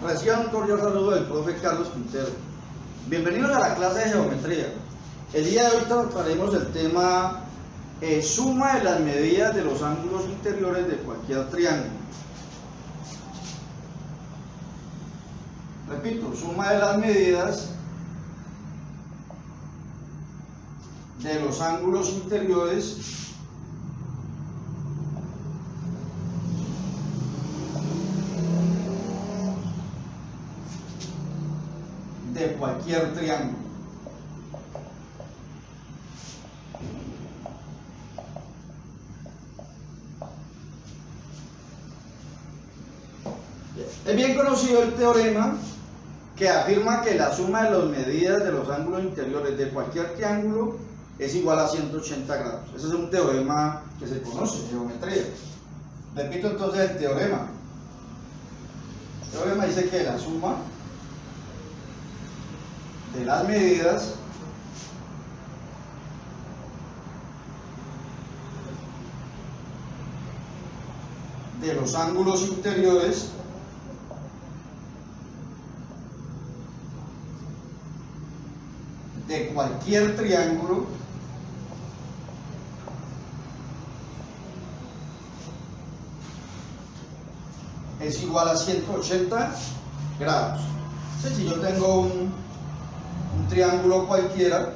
Reciban un cordial saludo del profe Carlos Quintero. Bienvenidos a la clase de geometría. El día de hoy trataremos el tema suma de las medidas de los ángulos interiores de cualquier triángulo. Repito, suma de las medidas de los ángulos interiores de cualquier triángulo. Es bien conocido el teorema que afirma que la suma de las medidas de los ángulos interiores de cualquier triángulo es igual a 180 grados. Ese es un teorema que se conoce en geometría. Repito entonces el teorema. El teorema dice que la suma de las medidas de los ángulos interiores de cualquier triángulo es igual a 180 grados. Entonces, si yo tengo un triángulo cualquiera,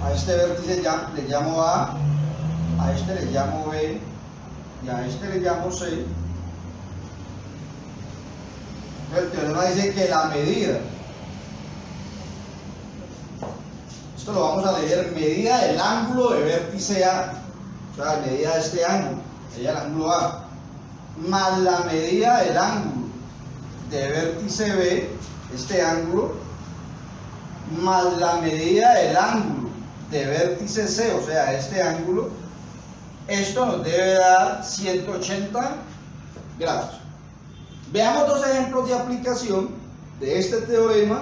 a este vértice le llamo A este le llamo B y a este le llamo C. El teorema dice que la medida, esto lo vamos a leer, medida del ángulo de vértice A, o sea, medida de este ángulo, medida del ángulo A, más la medida del ángulo de vértice B, este ángulo, más la medida del ángulo de vértice C, o sea, este ángulo, esto nos debe dar 180 grados. Veamos dos ejemplos de aplicación de este teorema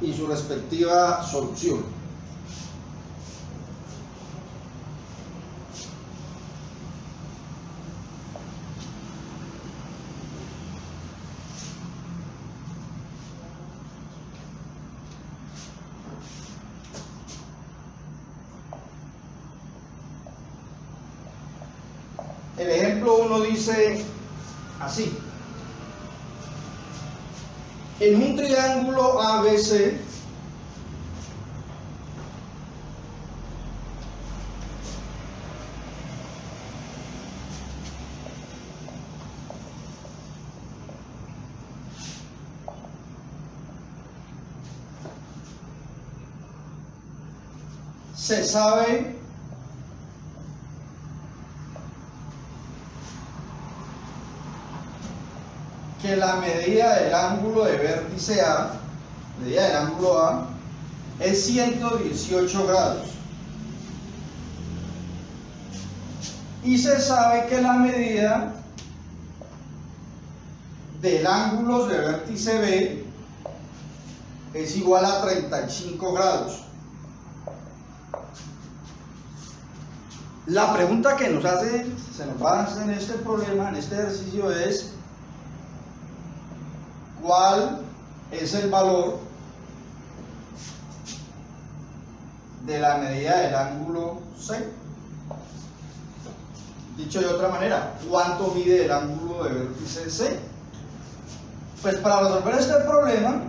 y su respectiva solución. El ejemplo 1 dice así: en un triángulo ABC se sabe que la medida del ángulo de vértice A, medida del ángulo A, es 118 grados. Y se sabe que la medida del ángulo de vértice B es igual a 35 grados. La pregunta que se nos va a hacer en este problema, en este ejercicio, es: ¿cuál es el valor de la medida del ángulo C? Dicho de otra manera, ¿cuánto mide el ángulo de vértice C? Pues para resolver este problema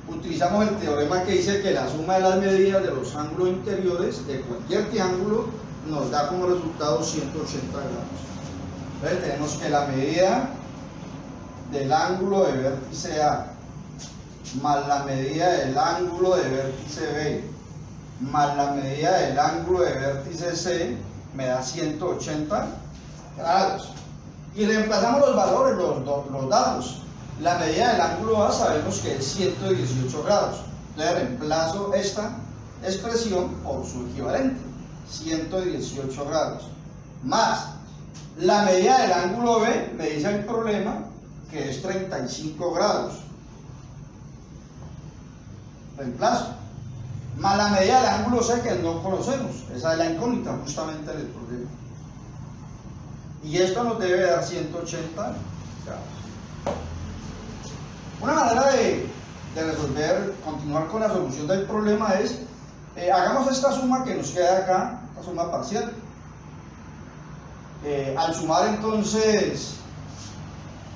utilizamos el teorema que dice que la suma de las medidas de los ángulos interiores de cualquier triángulo nos da como resultado 180 grados. Entonces tenemos que la medida del ángulo de vértice A más la medida del ángulo de vértice B más la medida del ángulo de vértice C me da 180 grados. Y reemplazamos los valores, los datos. La medida del ángulo A sabemos que es 118 grados. Entonces reemplazo esta expresión por su equivalente, 118 grados. Más la medida del ángulo B, me dice el problema que es 35 grados. Reemplazo. más la medida del ángulo C que no conocemos. Esa es la incógnita justamente del problema. Y esto nos debe dar 180 grados. Una manera de resolver, continuar con la solución del problema es, hagamos esta suma que nos queda acá, esta suma parcial. Al sumar entonces,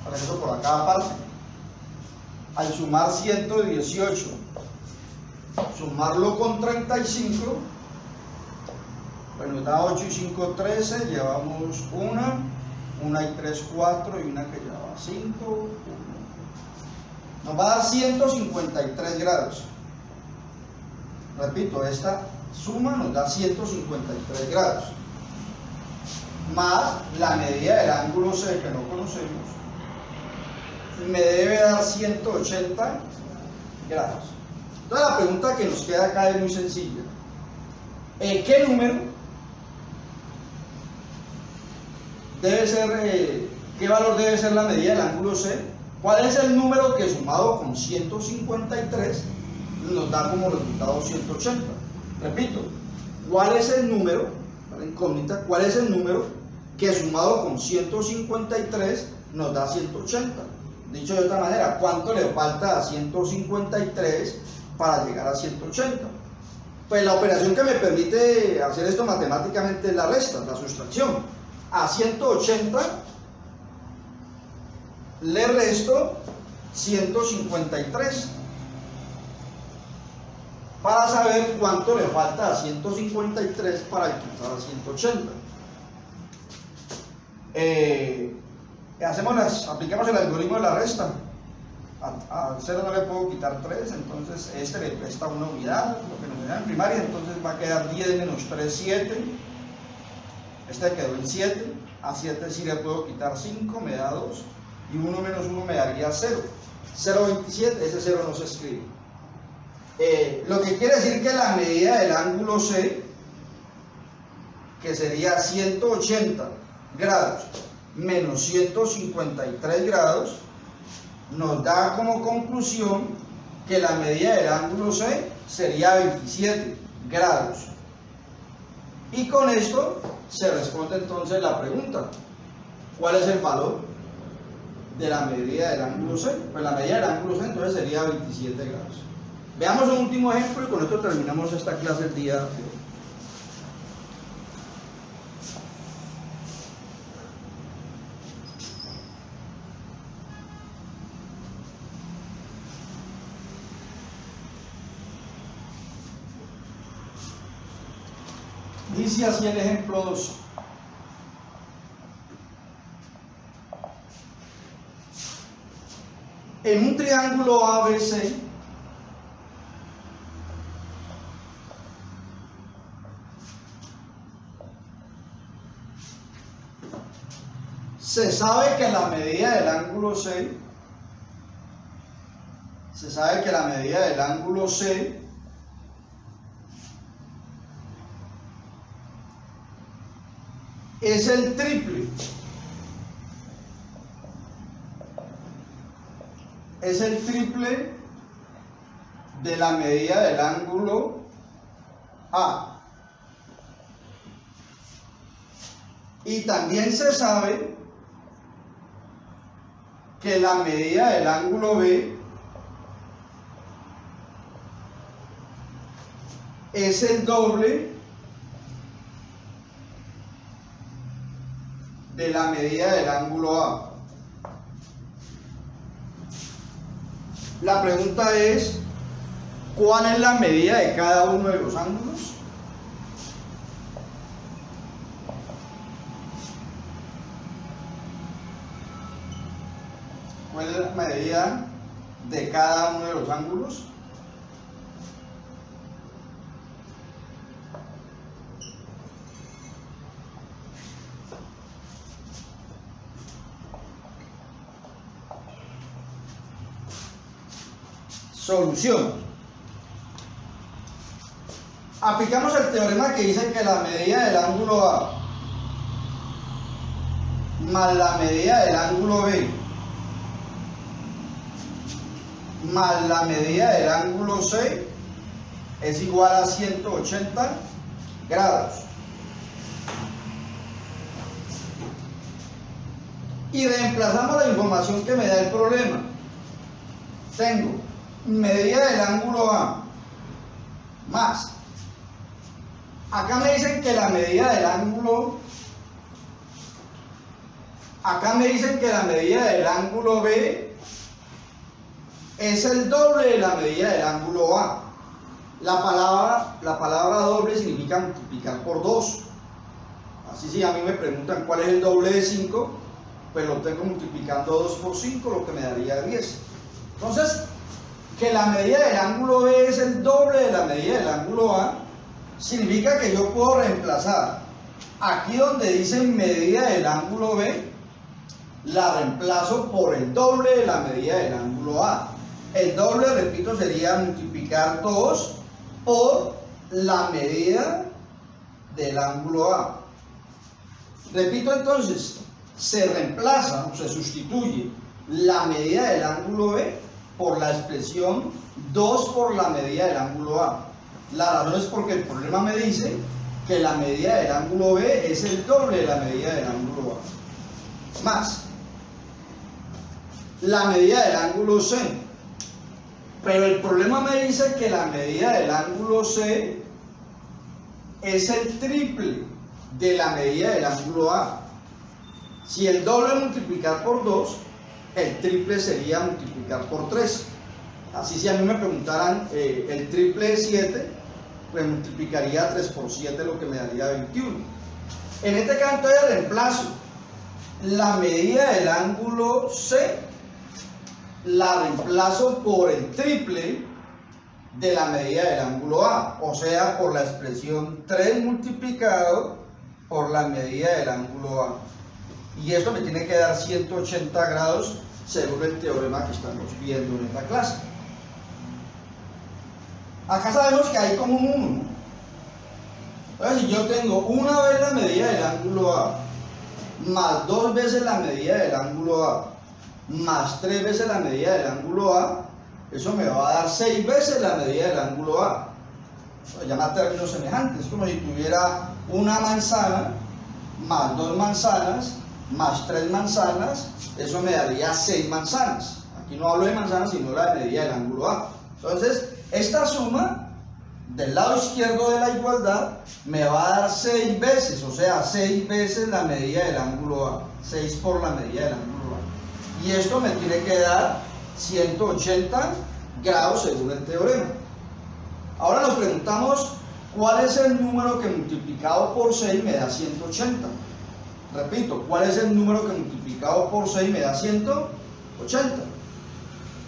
para eso por acá aparte, al sumar 118, sumarlo con 35, pues nos da 8 y 5, 13, llevamos una y 3, 4 y una que lleva 5, 1. Nos va a dar 153 grados. Repito, esta suma nos da 153 grados. Más la medida del ángulo C que no conocemos, me debe dar 180 grados. Entonces la pregunta que nos queda acá es muy sencilla. ¿Qué número debe ser, qué valor debe ser la medida del ángulo C? ¿Cuál es el número que sumado con 153 nos da como resultado 180? Repito, ¿cuál es el número, la incógnita, cuál es el número que sumado con 153 nos da 180? Dicho de otra manera, ¿cuánto le falta a 153 para llegar a 180? Pues la operación que me permite hacer esto matemáticamente es la resta, la sustracción. A 180 le resto 153 para saber cuánto le falta a 153 para alcanzar a 180. Aplicamos el algoritmo de la resta. A 0 no le puedo quitar 3, entonces este le resta una unidad, lo que nos da en primaria, entonces va a quedar 10 menos 3, 7. Este quedó en 7, a 7 sí le puedo quitar 5, me da 2, y 1 menos 1 me daría 0. 0,27, ese 0 no se escribe. Lo que quiere decir que la medida del ángulo C, que sería 180 grados menos 153 grados, nos da como conclusión que la medida del ángulo C sería 27 grados. Y con esto se responde entonces la pregunta: ¿cuál es el valor de la medida del ángulo C? Pues la medida del ángulo C entonces sería 27 grados. Veamos un último ejemplo y con esto terminamos esta clase el día de hoy. Dice así el ejemplo 2. En un triángulo ABC, se sabe que la medida del ángulo C, es el triple, de la medida del ángulo A. Y también se sabe que la medida del ángulo B es el doble de la medida del ángulo A. La pregunta es, ¿cuál es la medida de cada uno de los ángulos? ¿Cuál es la medida de cada uno de los ángulos? Solución. Aplicamos el teorema que dice que la medida del ángulo A más la medida del ángulo B más la medida del ángulo C es igual a 180 grados. Y reemplazamos la información que me da el problema. Tengo medida del ángulo A más. Acá me dicen que la medida del ángulo, B es el doble de la medida del ángulo A. La palabra doble significa multiplicar por 2. Así si a mí me preguntan cuál es el doble de 5, pues lo tengo multiplicando 2 por 5, lo que me daría 10. Entonces, que la medida del ángulo B es el doble de la medida del ángulo A, significa que yo puedo reemplazar aquí donde dice medida del ángulo B, la reemplazo por el doble de la medida del ángulo A. El doble, repito, sería multiplicar 2 por la medida del ángulo A. Repito entonces, se reemplaza o se sustituye la medida del ángulo B por la expresión 2 por la medida del ángulo A. La razón es porque el problema me dice que la medida del ángulo B es el doble de la medida del ángulo A. Más la medida del ángulo C. Pero el problema me dice que la medida del ángulo C es el triple de la medida del ángulo A. Si el doble es multiplicar por 2, el triple sería multiplicar por 3. Así si a mí me preguntaran el triple es 7, pues multiplicaría 3 por 7, lo que me daría 21. En este caso entonces reemplazo la medida del ángulo C, la reemplazo por el triple de la medida del ángulo A, o sea, por la expresión 3 multiplicado por la medida del ángulo A. Y esto me tiene que dar 180 grados según el teorema que estamos viendo en esta clase. Acá sabemos que hay como un 1. Entonces, si yo tengo una vez la medida del ángulo A, más 2 veces la medida del ángulo A, más 3 veces la medida del ángulo A, eso me va a dar 6 veces la medida del ángulo A. Se llama términos semejantes, como si tuviera una manzana, más 2 manzanas, más 3 manzanas, eso me daría 6 manzanas. Aquí no hablo de manzanas, sino la medida del ángulo A. Entonces, esta suma del lado izquierdo de la igualdad me va a dar 6 veces, o sea, 6 veces la medida del ángulo A, 6 por la medida del ángulo A. Y esto me tiene que dar 180 grados según el teorema. Ahora nos preguntamos cuál es el número que multiplicado por 6 me da 180. Repito, ¿cuál es el número que multiplicado por 6 me da 180?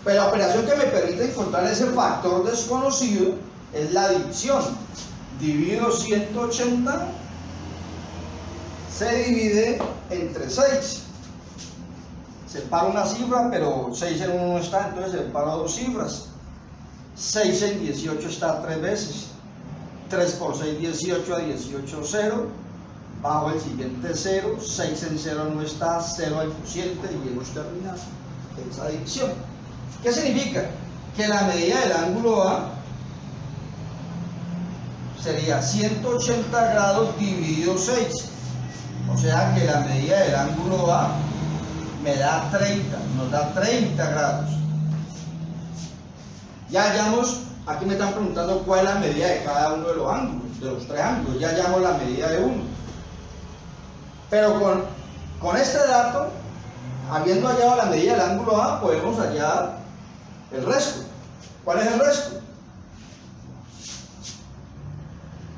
Pero la operación que me permite encontrar ese factor desconocido es la división. Divido 180, se divide entre 6. Separo una cifra, pero 6 en 1 no está, entonces separo 2 cifras. 6 en 18 está 3 veces. 3 por 6, 18, a 18, 0. Bajo el siguiente 0, 6 en 0 no está, 0 al cociente y hemos terminado esa división. ¿Qué significa? Que la medida del ángulo A sería 180 grados dividido 6. O sea que la medida del ángulo A me da 30, nos da 30 grados. Ya hallamos, aquí me están preguntando cuál es la medida de cada uno de los ángulos, de los 3 ángulos. Ya hallamos la medida de uno. Pero con este dato, habiendo hallado la medida del ángulo A, podemos hallar el resto. ¿Cuál es el resto?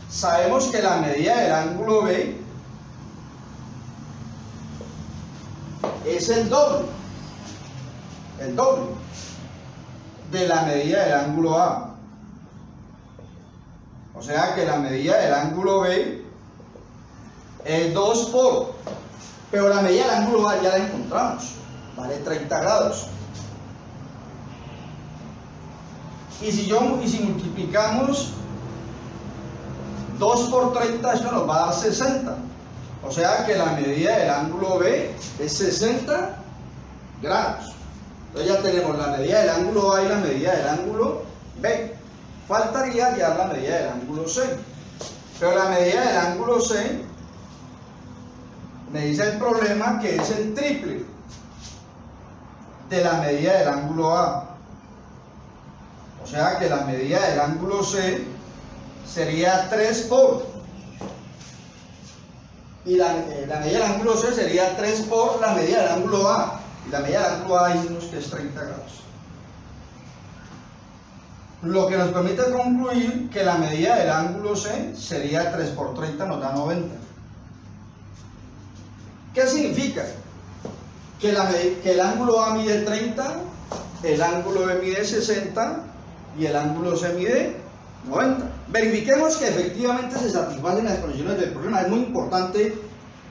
Sabemos que la medida del ángulo B es el doble de la medida del ángulo A. O sea que la medida del ángulo B es 2 por, pero la medida del ángulo A ya la encontramos, vale 30 grados. Y si multiplicamos 2 por 30, eso nos va a dar 60. O sea que la medida del ángulo B es 60 grados. Entonces ya tenemos la medida del ángulo A y la medida del ángulo B. Faltaría hallar la medida del ángulo C. Pero la medida del ángulo C me dice el problema que es el triple de la medida del ángulo A. O sea que la medida del ángulo C sería 3 por. Y la medida del ángulo C sería 3 por la medida del ángulo A. Y la medida del ángulo A dijimos que es 30 grados. Lo que nos permite concluir que la medida del ángulo C sería 3 por 30, nos da 90. ¿Qué significa? Que el ángulo A mide 30, el ángulo B mide 60 y el ángulo C mide 90. Verifiquemos que efectivamente se satisfacen las condiciones del problema. Es muy importante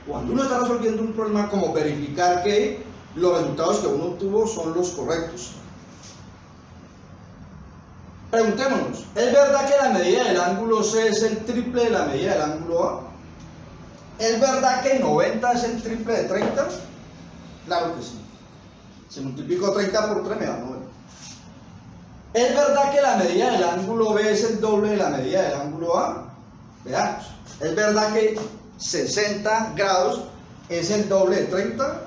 cuando uno está resolviendo un problema como verificar que los resultados que uno obtuvo son los correctos. Preguntémonos, ¿es verdad que la medida del ángulo C es el triple de la medida del ángulo A? ¿Es verdad que 90 es el triple de 30? Claro que sí. Si multiplico 30 por 3 me da 9. ¿Es verdad que la medida del ángulo B es el doble de la medida del ángulo A? Veamos. ¿Es verdad que 60 grados es el doble de 30?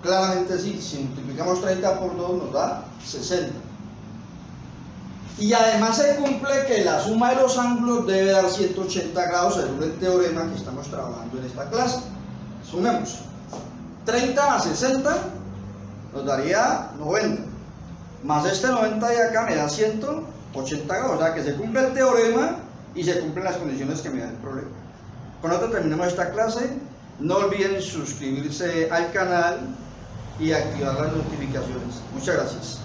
Claramente sí. Si multiplicamos 30 por 2 nos da 60. Y además se cumple que la suma de los ángulos debe dar 180 grados según el teorema que estamos trabajando en esta clase. Sumemos. 30 más 60 nos daría 90. Más este 90 de acá me da 180 grados. O sea que se cumple el teorema y se cumplen las condiciones que me da el problema. Con esto terminamos esta clase. No olviden suscribirse al canal y activar las notificaciones. Muchas gracias.